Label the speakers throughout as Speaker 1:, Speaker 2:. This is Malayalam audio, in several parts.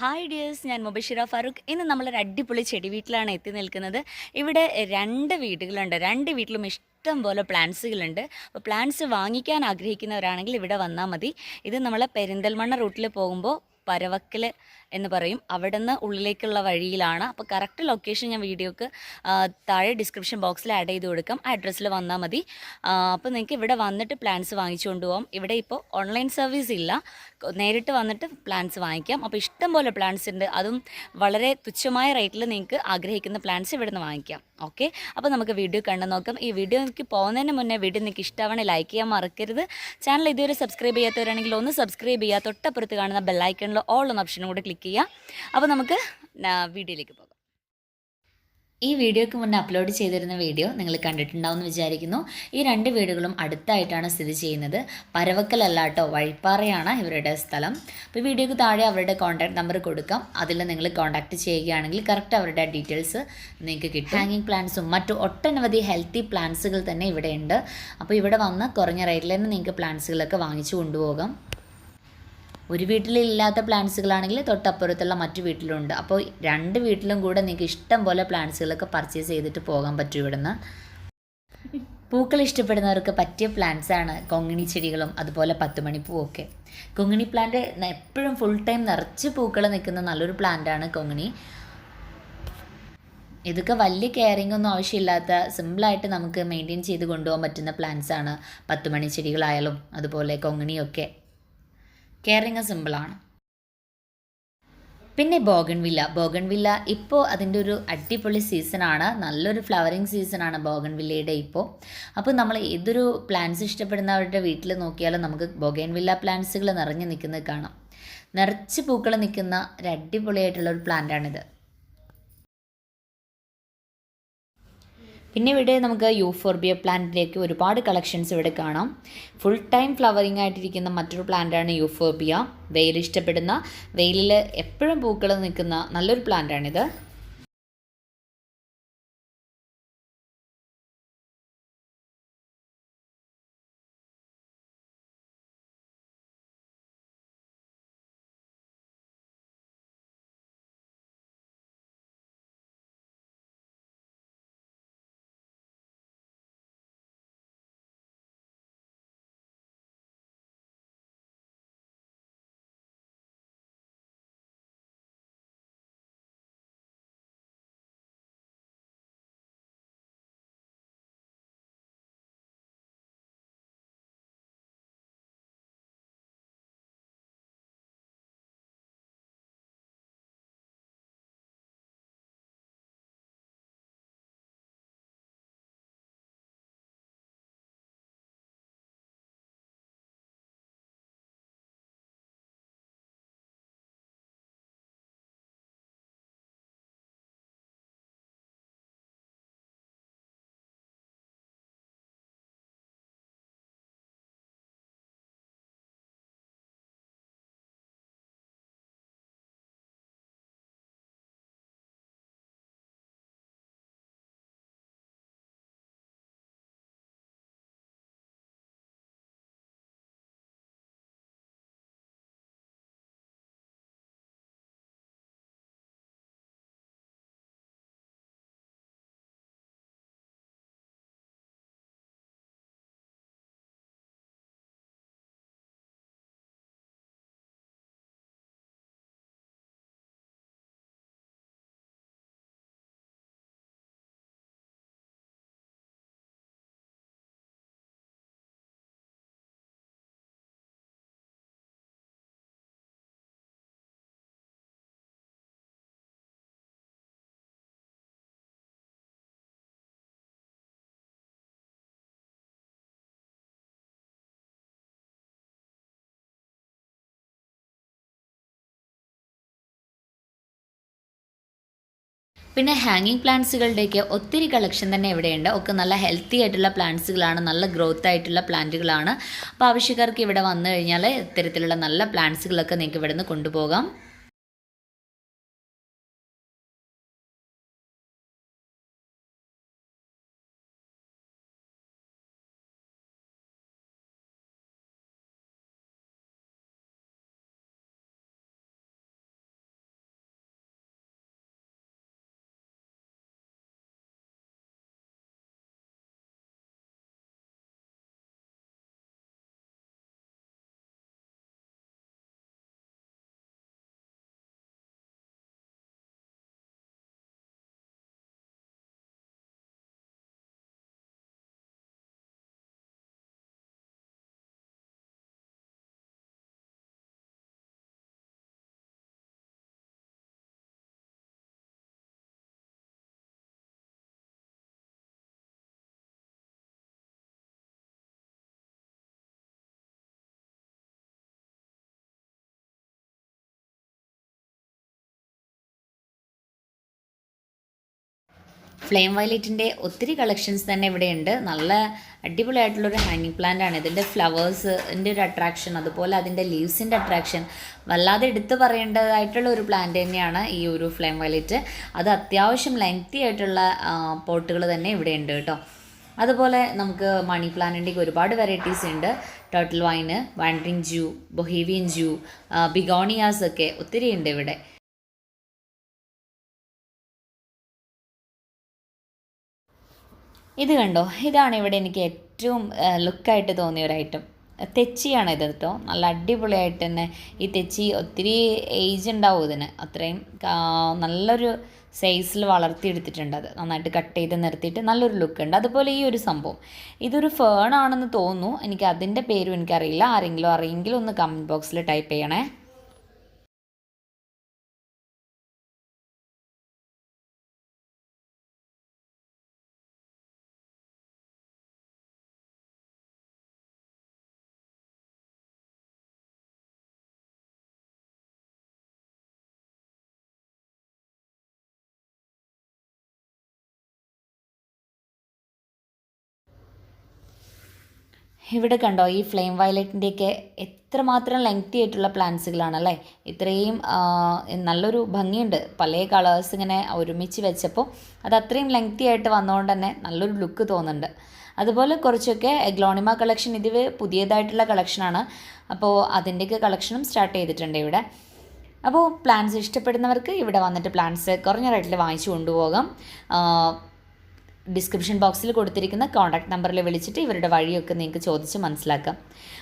Speaker 1: ഹായ് ഡിയേഴ്സ്, ഞാൻ മുബഷിറ ഫാറൂഖ്. ഇന്ന് നമ്മളൊരു അടിപൊളി ചെടി വീട്ടിലാണ് എത്തി നിൽക്കുന്നത്. ഇവിടെ രണ്ട് വീടുകളുണ്ട്. രണ്ട് വീട്ടിലും ഇഷ്ടം പോലെ പ്ലാന്റ്സുകളുണ്ട്. അപ്പോൾ പ്ലാന്റ്സ് വാങ്ങിക്കാൻ ആഗ്രഹിക്കുന്നവരാണെങ്കിൽ ഇവിടെ വന്നാൽ മതി. ഇത് നമ്മൾ പെരിന്തൽമണ്ണ റൂട്ടിൽ പോകുമ്പോൾ പരവക്കൽ എന്ന് പറയും. അവിടെ നിന്ന് ഉള്ളിലേക്കുള്ള വഴിയിലാണ്. അപ്പോൾ കറക്റ്റ് ലൊക്കേഷൻ ഞാൻ വീഡിയോക്ക് താഴെ ഡിസ്ക്രിപ്ഷൻ ബോക്സിൽ ആഡ് ചെയ്ത് കൊടുക്കാം. ആ അഡ്രസ്സിൽ വന്നാൽ മതി. അപ്പോൾ നിങ്ങൾക്ക് ഇവിടെ വന്നിട്ട് പ്ലാന്റ്സ് വാങ്ങിച്ചു കൊണ്ടുപോകാം. ഇവിടെ ഇപ്പോൾ ഓൺലൈൻ സർവീസ് ഇല്ല, നേരിട്ട് വന്നിട്ട് പ്ലാന്റ്സ് വാങ്ങിക്കാം. അപ്പോൾ ഇഷ്ടം പോലെ പ്ലാന്റ്സ് ഉണ്ട്, അതും വളരെ തുച്ഛമായ റേറ്റിൽ നിങ്ങൾക്ക് ആഗ്രഹിക്കുന്ന പ്ലാന്റ്സ് ഇവിടെ നിന്ന് വാങ്ങിക്കാം. ഓക്കെ, അപ്പോൾ നമുക്ക് വീഡിയോ കണ്ടു നോക്കാം. ഈ വീഡിയോ എനിക്ക് പോകുന്നതിന് മുന്നേ വീഡിയോ നിങ്ങൾക്ക് ഇഷ്ടമാണെങ്കിൽ ലൈക്ക് ചെയ്യാൻ മറക്കരുത്. ചാനൽ ഇതുവരെ സബ്സ്ക്രൈബ് ചെയ്യാത്തവരാണെങ്കിൽ ഒന്ന് സബ്സ്ക്രൈബ് ചെയ്യുക. തൊട്ടപ്പുറത്ത് കാണുന്ന ബെല്ലൈക്കണിൽ ഓൾ എന്ന ഓപ്ഷനും കൂടെ ക്ലിക്ക് ചെയ്യുക. അപ്പോൾ നമുക്ക് വീഡിയോയിലേക്ക് പോകാം. ഈ വീഡിയോയ്ക്ക് മുന്നേ അപ്ലോഡ് ചെയ്തിരുന്ന വീഡിയോ നിങ്ങൾ കണ്ടിട്ടുണ്ടാവുമെന്ന് വിചാരിക്കുന്നു. ഈ രണ്ട് വീടുകളും അടുത്തായിട്ടാണ് സ്ഥിതി ചെയ്യുന്നത്. പരവക്കലല്ല കേട്ടോ, വഴിപ്പാറയാണ് ഇവരുടെ സ്ഥലം. അപ്പോൾ വീഡിയോയ്ക്ക് താഴെ അവരുടെ കോൺടാക്ട് നമ്പർ കൊടുക്കാം. അതിൽ നിങ്ങൾ കോൺടാക്ട് ചെയ്യുകയാണെങ്കിൽ കറക്റ്റ് അവരുടെ ഡീറ്റെയിൽസ് നിങ്ങൾക്ക് കിട്ടും. ഹാങ്ങിങ് പ്ലാന്റ്സും മറ്റു ഒട്ടനവധി ഹെൽത്തി പ്ലാന്റ്സുകൾ തന്നെ ഇവിടെ ഉണ്ട്. അപ്പോൾ ഇവിടെ വന്ന് കുറഞ്ഞ റേറ്റിൽ തന്നെ നിങ്ങൾക്ക് പ്ലാന്റ്സുകളൊക്കെ വാങ്ങിച്ചു കൊണ്ടുപോകാം. ഒരു വീട്ടിലില്ലാത്ത പ്ലാന്റ്സുകളാണെങ്കിൽ തൊട്ടപ്പുറത്തുള്ള മറ്റു വീട്ടിലുണ്ട്. അപ്പോൾ രണ്ട് വീട്ടിലും കൂടെ നിങ്ങൾക്ക് ഇഷ്ടം പോലെ പ്ലാന്റ്സുകളൊക്കെ പർച്ചേസ് ചെയ്തിട്ട് പോകാൻ പറ്റും ഇവിടുന്ന്. പൂക്കൾ ഇഷ്ടപ്പെടുന്നവർക്ക് പറ്റിയ പ്ലാന്റ്സാണ് കൊങ്ങിണി ചെടികളും അതുപോലെ 10 മണിപ്പൂവൊക്കെ. കൊങ്ങിണി പ്ലാന്റ് എപ്പോഴും ഫുൾ ടൈം നിറച്ച് പൂക്കൾ നിൽക്കുന്ന നല്ലൊരു പ്ലാന്റാണ് കൊങ്ങിണി. ഇതൊക്കെ വലിയ കെയറിംഗ് ഒന്നും ആവശ്യമില്ലാത്ത സിമ്പിളായിട്ട് നമുക്ക് മെയിൻറ്റെയിൻ ചെയ്ത് കൊണ്ടുപോകാൻ പറ്റുന്ന പ്ലാന്റ്സാണ് 10 മണി ചെടികളായാലും അതുപോലെ കൊങ്ങിണിയൊക്കെ. കെയറിങ് സിമ്പിളാണ്. പിന്നെ ബോഗൺവില്ല ഇപ്പോൾ അതിൻ്റെ ഒരു അടിപൊളി സീസണാണ്. നല്ലൊരു ഫ്ലവറിങ് സീസണാണ് ബോഗൺവില്ലയുടെ ഇപ്പോൾ. അപ്പോൾ നമ്മൾ ഏതൊരു പ്ലാന്റ്സ് ഇഷ്ടപ്പെടുന്നവരുടെ വീട്ടിൽ നോക്കിയാലും നമുക്ക് ബോഗൺവില്ല പ്ലാന്റ്സുകൾ നിറഞ്ഞു നിൽക്കുന്നത് കാണാം. നിറച്ച് പൂക്കൾ നിൽക്കുന്ന ഒരു അടിപൊളിയായിട്ടുള്ള ഒരു പ്ലാന്റാണിത്. പിന്നെ ഇവിടെ നമുക്ക് യൂഫോർബിയ പ്ലാന്റിലേക്ക് ഒരുപാട് കളക്ഷൻസ് ഇവിടെ കാണാം. ഫുൾ ടൈം ഫ്ലവറിങ് ആയിട്ടിരിക്കുന്ന മറ്റൊരു പ്ലാന്റാണ് യൂഫോർബിയ. വെയിൽ ഇഷ്ടപ്പെടുന്ന, വെയിലിൽ എപ്പോഴും പൂക്കൾ നിൽക്കുന്ന നല്ലൊരു പ്ലാന്റാണിത്. പിന്നെ ഹാങ്ങിങ് പ്ലാന്റ്സുകളുടെയൊക്കെ ഒത്തിരി കളക്ഷൻ തന്നെ ഇവിടെയുണ്ട്. ഒക്കെ നല്ല ഹെൽത്തി ആയിട്ടുള്ള പ്ലാന്റ്സുകളാണ്, നല്ല ഗ്രോത്ത് ആയിട്ടുള്ള പ്ലാന്റുകളാണ്. അപ്പോൾ ആവശ്യക്കാർക്ക് ഇവിടെ വന്നു കഴിഞ്ഞാൽ ഇത്തരത്തിലുള്ള നല്ല പ്ലാന്റ്സുകളൊക്കെ നിങ്ങൾക്ക് ഇവിടെ നിന്ന് കൊണ്ടുപോകാം. ഫ്ലെയിം വയലറ്റിൻ്റെ ഒത്തിരി കളക്ഷൻസ് തന്നെ ഇവിടെയുണ്ട്. നല്ല അടിപൊളിയായിട്ടുള്ളൊരു ഹാങ്ങിങ് പ്ലാന്റ് ആണ്. ഇതിൻ്റെ ഫ്ലവേഴ്സിൻ്റെ ഒരു അട്രാക്ഷൻ, അതുപോലെ അതിൻ്റെ ലീവ്സിൻ്റെ അട്രാക്ഷൻ വല്ലാതെ എടുത്തു പറയേണ്ടതായിട്ടുള്ള ഒരു പ്ലാന്റ് തന്നെയാണ് ഈ ഒരു ഫ്ലെയിം വയലറ്റ്. അത് അത്യാവശ്യം ലെങ്തി ആയിട്ടുള്ള പോട്ടുകൾ തന്നെ ഇവിടെയുണ്ട് കേട്ടോ. അതുപോലെ നമുക്ക് മണി പ്ലാന്റിൻ്റെ ഒരുപാട് വെറൈറ്റീസ് ഉണ്ട്. ടർട്ടിൽ വൈന്, വാൻഡറിങ് ജൂ, ബൊഹേവിയൻ ജൂ, ബിഗോണിയാസ് ഒക്കെ ഒത്തിരി ഉണ്ട് ഇവിടെ. ഇത് കണ്ടോ, ഇതാണ് ഇവിടെ എനിക്ക് ഏറ്റവും ലുക്കായിട്ട് തോന്നിയ ഒരു ഐറ്റം. തെച്ചിയാണ് ഇത് കേട്ടോ. നല്ല അടിപൊളിയായിട്ട് തന്നെ ഈ തെച്ചി ഒത്തിരി ഏജ് ഉണ്ടാവും ഇതിന്. അത്രയും നല്ലൊരു സൈസിൽ വളർത്തിയെടുത്തിട്ടുണ്ട്. അത് നന്നായിട്ട് കട്ട് ചെയ്ത് നിർത്തിയിട്ട് നല്ലൊരു ലുക്ക് ഉണ്ട്. അതുപോലെ ഈ ഒരു സംഭവം ഇതൊരു ഫേൺ ആണെന്ന് തോന്നുന്നു. എനിക്ക് അതിൻ്റെ പേരും എനിക്കറിയില്ല. ആരെങ്കിലും അറിയെങ്കിലും ഒന്ന് കമൻറ്റ് ബോക്സിൽ ടൈപ്പ് ചെയ്യണേ. ഇവിടെ കണ്ടോ, ഈ ഫ്ലെയിം വയലറ്റിൻ്റെയൊക്കെ എത്രമാത്രം ലെങ്തി ആയിട്ടുള്ള പ്ലാന്റ്സുകളാണല്ലേ. ഇത്രയും നല്ലൊരു ഭംഗിയുണ്ട്. പല കളേഴ്സ് ഇങ്ങനെ ഒരുമിച്ച് വെച്ചപ്പോൾ അത് അത്രയും ലെങ്തി ആയിട്ട് വന്നുകൊണ്ട് തന്നെ നല്ലൊരു ലുക്ക് തോന്നുന്നുണ്ട്. അതുപോലെ കുറച്ചൊക്കെ എഗ്ലോണിമ കളക്ഷൻ, ഇത് പുതിയതായിട്ടുള്ള കളക്ഷനാണ്. അപ്പോൾ അതിൻ്റെയൊക്കെ കളക്ഷനും സ്റ്റാർട്ട് ചെയ്തിട്ടുണ്ട് ഇവിടെ. അപ്പോൾ പ്ലാന്റ്സ് ഇഷ്ടപ്പെടുന്നവർക്ക് ഇവിടെ വന്നിട്ട് പ്ലാന്റ്സ് കുറഞ്ഞ റേറ്റിൽ വാങ്ങിച്ചു കൊണ്ടുപോകാം. ഡിസ്ക്രിപ്ഷൻ ബോക്സിൽ കൊടുത്തിരിക്കുന്ന കോൺടാക്ട് നമ്പറിൽ വിളിച്ചിട്ട് ഇവരുടെ വഴിയൊക്കെ നിങ്ങൾക്ക് ചോദിച്ച് മനസ്സിലാക്കാം.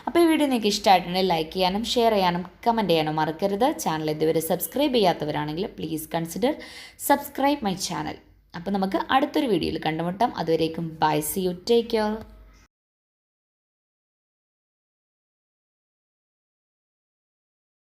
Speaker 1: അപ്പോൾ ഈ വീഡിയോ നിങ്ങൾക്ക് ഇഷ്ടമായിട്ടുണ്ടെങ്കിൽ ലൈക്ക് ചെയ്യാനും ഷെയർ ചെയ്യാനും കമൻറ്റ് ചെയ്യാനും മറക്കരുത്. ചാനൽ ഇതുവരെ സബ്സ്ക്രൈബ് ചെയ്യാത്തവരാണെങ്കിൽ please consider subscribe my channel. അപ്പോൾ നമുക്ക് അടുത്തൊരു വീഡിയോയിൽ കണ്ടുമുട്ടാം. അതുവരേക്കും bye, see you, take care.